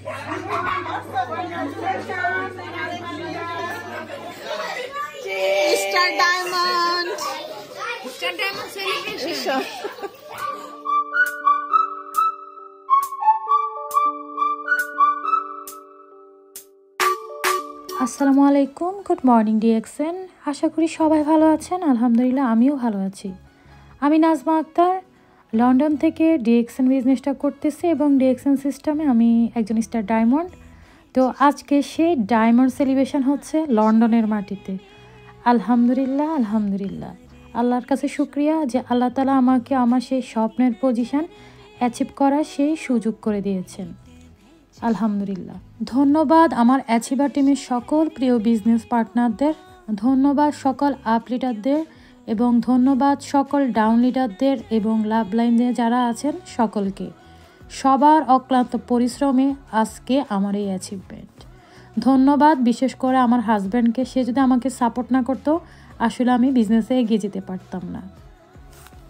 Star Diamond. Star Diamond celebration. আসসালামু আলাইকুম, good morning DXN. আশা করি সবাই ভালো আছেন। আলহামদুলিল্লাহ আমিও ভালো আছি। আমি নাজমা আক্তার, লন্ডন থেকে ডিএক্সএন বিজনেসটা করতেছি এবং ডিএক্সএন সিস্টেমে আমি একজন স্টার ডায়মন্ড। তো আজকে সেই ডায়মন্ড সেলিব্রেশন হচ্ছে লন্ডনের মাটিতে। আলহামদুলিল্লাহ আলহামদুলিল্লাহ, আল্লাহর কাছে শুক্রিয়া যে আল্লাহ তাআলা আমাকে আমার সেই স্বপ্নের পজিশন অ্যাচিভ করার সেই সুযোগ করে দিয়েছেন। আলহামদুলিল্লাহ। ধন্যবাদ আমার অ্যাচিভার টিমের সকল প্রিয় বিজনেস পার্টনারদের, ধন্যবাদ সকল আপ লিডারদের এবং ধন্যবাদ সকল ডাউন লিডারদের এবং লাভ লাইনে যারা আছেন সকলকে। সবার অক্লান্ত পরিশ্রমে আজকে আমার এই অ্যাচিভমেন্ট। ধন্যবাদ বিশেষ করে আমার হাজব্যান্ডকে। সে যদি আমাকে সাপোর্ট না করতো আসলে আমি বিজনেসে এগিয়ে যেতে পারতাম না।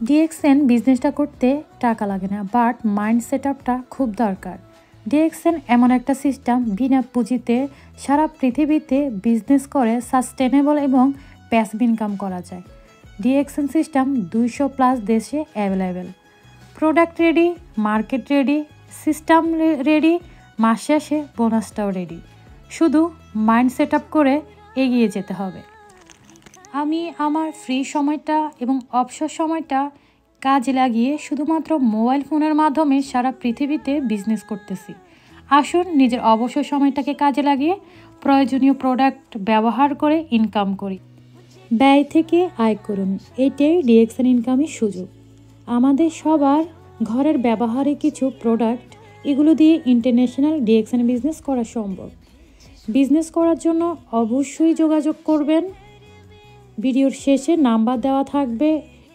ডিএক্সএন বিজনেসটা করতে টাকা লাগে না, বাট মাইন্ড সেট আপটা খুব দরকার। ডিএক্সএন এমন একটা সিস্টেম, বিনা পুঁজিতে সারা পৃথিবীতে বিজনেস করে সাস্টেনেবল এবং প্যাসিভ ইনকাম করা যায়। ডিএক্সএন সিস্টেম 200+ দেশে available. Product ready, market ready, system ready, মাস শেষে বোনাসটাও রেডি। শুধু মাইন্ড সেট আপ করে এগিয়ে যেতে হবে। আমি আমার ফ্রি সময়টা এবং অবসর সময়টা কাজে লাগিয়ে শুধুমাত্র মোবাইল ফোনের মাধ্যমে সারা পৃথিবীতে বিজনেস করতেছি। আসুন নিজের অবসর সময়টাকে কাজে লাগিয়ে প্রয়োজনীয় প্রোডাক্ট ব্যবহার করে ইনকাম করি। ব্যয় থেকে আয় করুন, এটাই ডিএক্সএন ইনকামের সুযোগ। আমাদের সবার ঘরের ব্যবহারে কিছু প্রোডাক্ট, এগুলো দিয়ে ইন্টারন্যাশনাল ডিএক্সএন বিজনেস করা সম্ভব। বিজনেস করার জন্য অবশ্যই যোগাযোগ করবেন। ভিডিওর শেষে নাম্বার দেওয়া থাকবে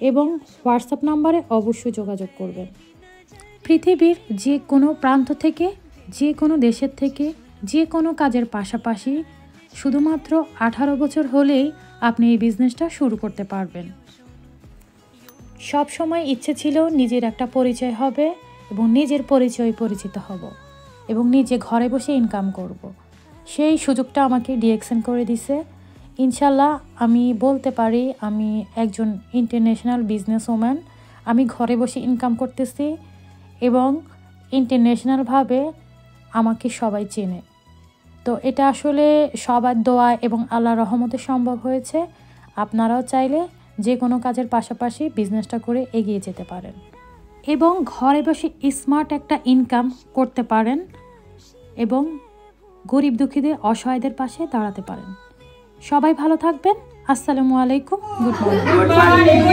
এবং হোয়াটসঅ্যাপ নাম্বারে অবশ্যই যোগাযোগ করবেন। পৃথিবীর যে কোনো প্রান্ত থেকে, যে কোনো দেশের থেকে, যে কোনো কাজের পাশাপাশি শুধুমাত্র 18 বছর হলেই আপনি এই বিজনেসটা শুরু করতে পারবেন। সব সময় ইচ্ছে ছিল নিজের একটা পরিচয় হবে এবং নিজের পরিচয় পরিচিত হব এবং নিজে ঘরে বসে ইনকাম করব। সেই সুযোগটা আমাকে ডিএক্সএন করে দিছে। ইনশাল্লাহ আমি বলতে পারি আমি একজন ইন্টারন্যাশনাল বিজনেস ওম্যান। আমি ঘরে বসে ইনকাম করতেছি এবং ইন্টারন্যাশনালভাবে আমাকে সবাই চেনে। তো এটা আসলে সবার দোয়া এবং আল্লাহর রহমতে সম্ভব হয়েছে। আপনারাও চাইলে যে কোনো কাজের পাশাপাশি বিজনেসটা করে এগিয়ে যেতে পারেন এবং ঘরে বসে স্মার্ট একটা ইনকাম করতে পারেন এবং গরিব দুঃখীদের, অসহায়দের পাশে দাঁড়াতে পারেন। সবাই ভালো থাকবেন। আসসালামু আলাইকুম, গুড মর্নিং।